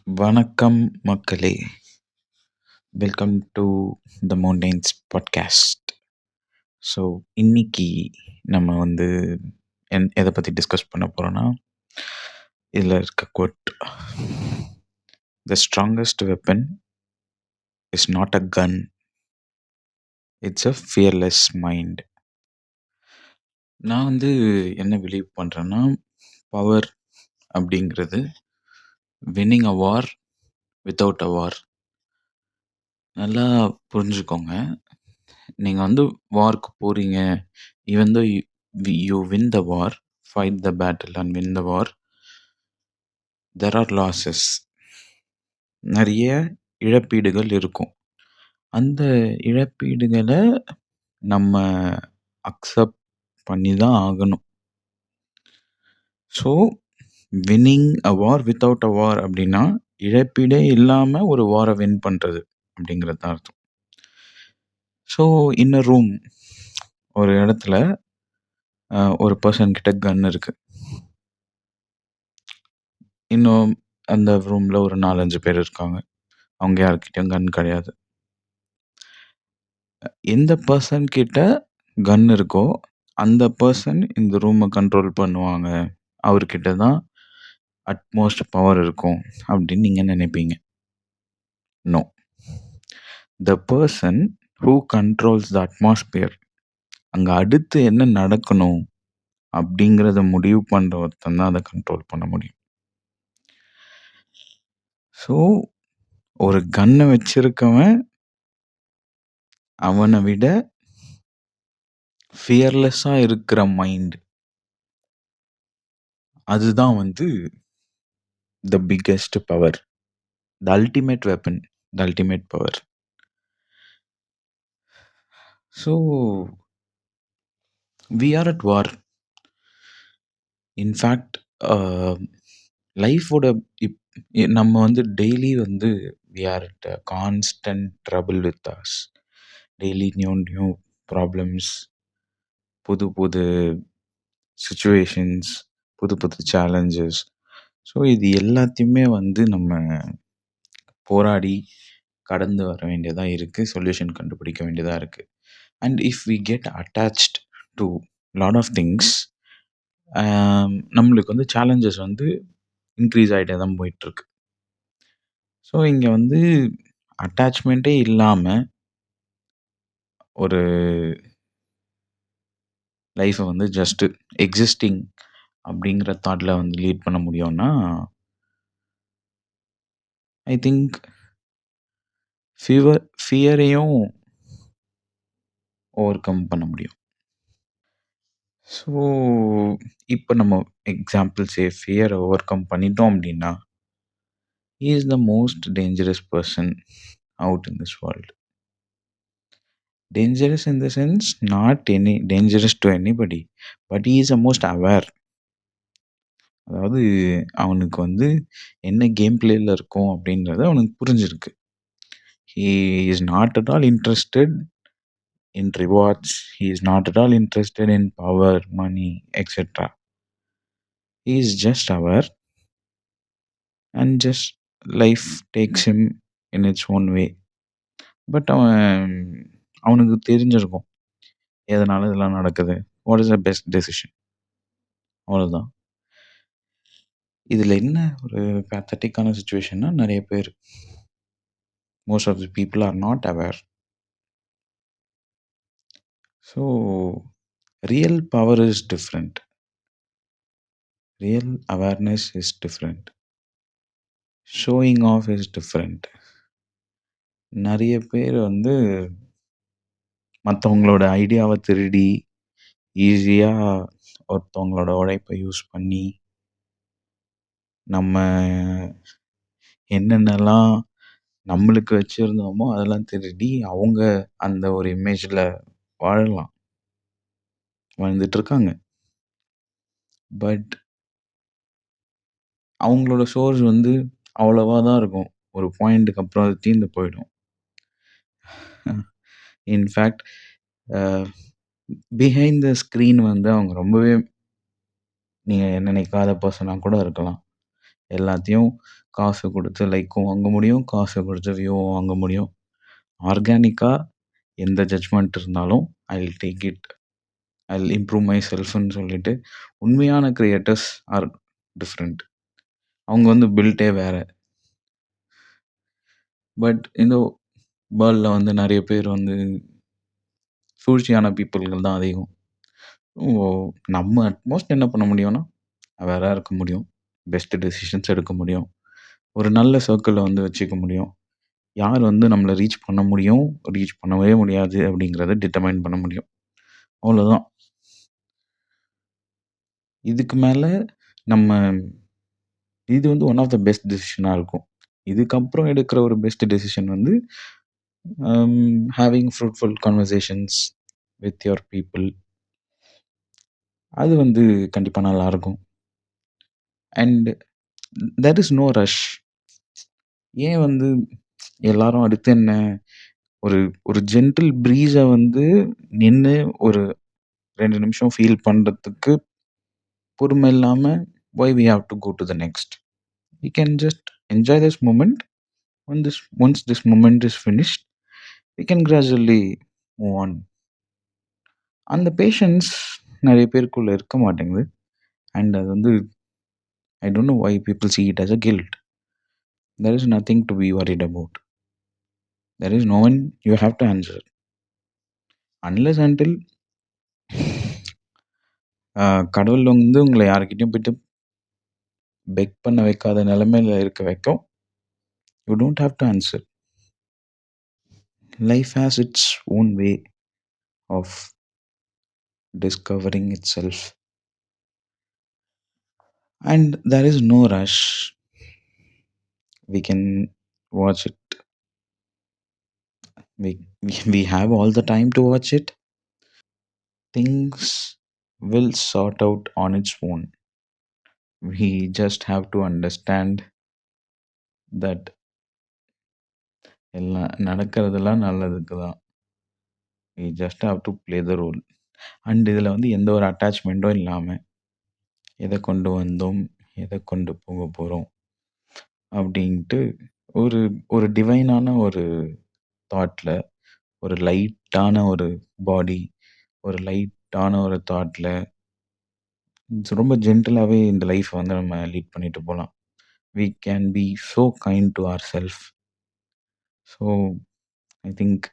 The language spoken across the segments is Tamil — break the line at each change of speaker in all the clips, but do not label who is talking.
வணக்கம் மக்களே. Welcome to the mountains podcast. So இன்னைக்கு நம்ம எதை பற்றி டிஸ்கஸ் பண்ண போகிறோன்னா, இதில் இருக்க quote, the strongest weapon is not a gun, it's a fearless mind. நான் என்ன பிலீவ் பண்ணுறேன்னா, பவர் அப்படிங்கிறது winning a war without a வார். நல்லா புரிஞ்சுக்கோங்க. நீங்கள் வார்க்கு போகிறீங்க, even though you win the war, fight the battle and win the war, there are losses. நிறைய இழப்பீடுகள் இருக்கும். அந்த இழப்பீடுகளை நம்ம அக்செப்ட் பண்ணி தான் ஆகணும். So winning a war without a war அப்படின்னா இழப்பீடே இல்லாமல் ஒரு வாரை வின் பண்ணுறது அப்படிங்கிறது தான் அர்த்தம். ஸோ இன் அ ரூம், ஒரு இடத்துல ஒரு பர்சன் கிட்ட கன் இருக்கு. இன்னும் அந்த ரூம்ல ஒரு 4-5 பேர் இருக்காங்க. அவங்க யாருக்கிட்டையும் கன் கிடையாது. எந்த பர்சன் கிட்ட கன் இருக்கோ அந்த பர்சன் இந்த ரூமை கண்ட்ரோல் பண்ணுவாங்க, அவர்கிட்ட தான் அட்மோஸ்ட் பவர் இருக்கும் அப்படின்னு நீங்க நினைப்பீங்க. No, the person who controls the atmosphere, அங்க அடுத்து என்ன நடக்கணும் அப்படிங்கிறத முடிவு பண்ற ஒருத்தன் தான் அதை கண்ட்ரோல் பண்ண முடியும். ஸோ ஒரு கன்னை வச்சிருக்கவன் அவனை விட ஃபியர்லெஸ்ஸா இருக்கிற மைண்ட், அதுதான் the biggest power, the ultimate weapon, the ultimate power. So we are at war. In fact, லைஃபோட நம்ம daily we are at a constant trouble with us. Daily new problems, புது புது சுச்சுவேஷன்ஸ், புது புது சேலஞ்சஸ். ஸோ இது எல்லாத்தையுமே நம்ம போராடி கடந்து வர வேண்டியதாக இருக்குது, சொல்யூஷன் கண்டுபிடிக்க வேண்டியதாக இருக்குது. And if we get attached to lot of things, நம்மளுக்கு சேலஞ்சஸ் இன்க்ரீஸ் ஆகிட்டே தான் போயிட்டுருக்கு. ஸோ இங்கே அட்டாச்மெண்ட்டே இல்லாமல் ஒரு லைஃப்பை ஜஸ்ட்டு எக்ஸிஸ்டிங் அப்படிங்கிற தாட்டில் லீட் பண்ண முடியும்னா, ஐ திங்க் ஃபியரையும் ஓவர் கம் பண்ண முடியும். ஸோ இப்போ நம்ம ஃபியரை ஓவர் கம் பண்ணிட்டோம் அப்படின்னா, he is the most dangerous person out in this world. Dangerous in the sense, not any dangerous to anybody, but he is the most aware. அதாவது அவனுக்கு என்ன கேம் பிளேல இருக்கும் அப்படின்றது அவனுக்கு புரிஞ்சிருக்கு. He is not at all interested in rewards. He is not at all interested in power, money, etc. He is just aware, and just life takes him in its own way. But அவனுக்கு தெரிஞ்சிருக்கும் எதனால இதெல்லாம் நடக்குது, what is the best decision, அவ்வளோதான். இதில் என்ன ஒரு பேத்தட்டிக்கான சுச்சுவேஷன்னா, நிறைய பேர், most of the people are not aware. So real power is different, real awareness is different, showing off is different. நிறைய பேர் மற்றவங்களோட ஐடியாவை திருடி ஈஸியாக ஒருத்தவங்களோட உழைப்பை யூஸ் பண்ணி நம்ம என்னென்னலாம் நம்மளுக்கு வச்சுருந்தோமோ அதெல்லாம் திருடி அவங்க அந்த ஒரு இமேஜில் வாழ்ந்துட்டுருக்காங்க. பட் அவங்களோட சோர்ஸ் அவ்வளவா தான் இருக்கும். ஒரு பாயிண்ட்டுக்கு அப்புறம் அது தீர்ந்து போயிடும். இன்ஃபேக்ட் பிஹைண்ட் த ஸ்க்ரீன் அவங்க ரொம்பவே நீங்கள் நினைக்காத பர்சனாக கூட இருக்கலாம். எல்லாத்தையும் காசு குடுத்து லைக்கும் வாங்க முடியும். காசு குடுத்து வியூவும் வாங்க முடியும். ஆர்கானிக்கா எந்த ஜட்ஜ்மெண்ட் இருந்தாலும் I will take it. I will improve my செல்ஃப்ன்னு சொல்லிட்டு உண்மையான கிரியேட்டர்ஸ் ஆர் டிஃப்ரெண்ட். அவங்க வந்து பில்ட்டே வேற. பட் இந்த வேர்ல்ட்ல வந்து நெறைய பேர் வந்து சூழ்ச்சியான பீப்பிள்கள் தான் அதிகம். ஓ! நம்ம அட்மோஸ்ட் என்ன பண்ண முடியும்னா, அவேரா இருக்க முடியும். பெஸ்ட் டெசிஷன்ஸ் எடுக்க முடியும். ஒரு நல்ல சர்க்கிள்ல வந்து வச்சுக்க முடியும். யார் வந்து நம்மள ரீச் பண்ண முடியும், ரீச் பண்ணவே முடியாது அப்படிங்கிறத டிட்டர்மைன் பண்ண முடியும். அவ்வளோதான். இதுக்கு மேல நம்ம இது வந்து ஒன் ஆஃப் த பெஸ்ட் டெசிஷனா இருக்கும். இதுக்கப்புறம் எடுக்கிற ஒரு பெஸ்ட் டெசிஷன் வந்து having fruitful conversations with your people. அது வந்து கண்டிப்பா நல்லாருக்கும். And there is no rush. ஏன் வந்து எல்லாரும் அடுத்து என்ன ஒரு ஒரு ஜென்டில் ப்ரீஸ வந்து நின்னு ஒரு 2 நிமிஷம் ஃபீல் பண்றதுக்கு பொறுமை இல்லாம why we have to go to the next. We can just enjoy this moment. Once this moment is finished, we can gradually move on. அந்த பேஷன்ஸ் நெறைய பேருக்குள்ள இருக்க மாட்டேங்குது. அண்ட் அது வந்து I don't know why people see it as a guilt. There is nothing to be worried about. There is no one you have to answer. Unless until கடவுள் வந்து உங்கள யார்கிட்டயும் போயிட்டு பெக் பண்ண வைக்காத நிலைமையில இருக்க வரைக்கும், you don't have to answer. Life has its own way of discovering itself. And there is no rush. We can watch it. We have all the time to watch it. Things will sort out on its own. We just have to understand that எல்லாம் நடக்கிறதெல்லாம் நல்லதுக்கு தான். We just have to play the role. And இதில் வந்து எந்த ஒரு அட்டாச்மெண்ட்டும் இல்லாமல் எதை கொண்டு வந்தோம், எதை கொண்டு போக போகிறோம் அப்படின்ட்டு ஒரு ஒரு டிவைனான ஒரு தாட்டில், ஒரு லைட்டான ஒரு பாடி, ஒரு லைட்டான ஒரு தாட்டில் ரொம்ப ஜென்டிலாகவே இந்த லைஃப்பை வந்து நம்ம லீட் பண்ணிட்டு போகலாம். We can be so kind to ourself. So I think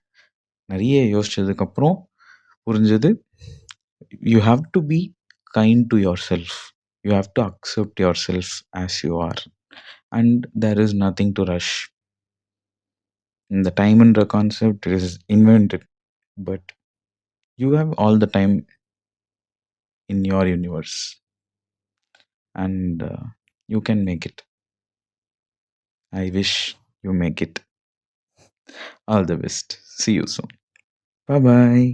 நிறைய யோசிச்சதுக்கப்புறம் புரிஞ்சது, you have to be kind to yourself. You have to accept yourself as you are. And there is nothing to rush. இந்த டைம்ன்ற concept is invented, but you have all the time in your universe and you can make it. I wish you make it. All the best. See you soon. Bye bye.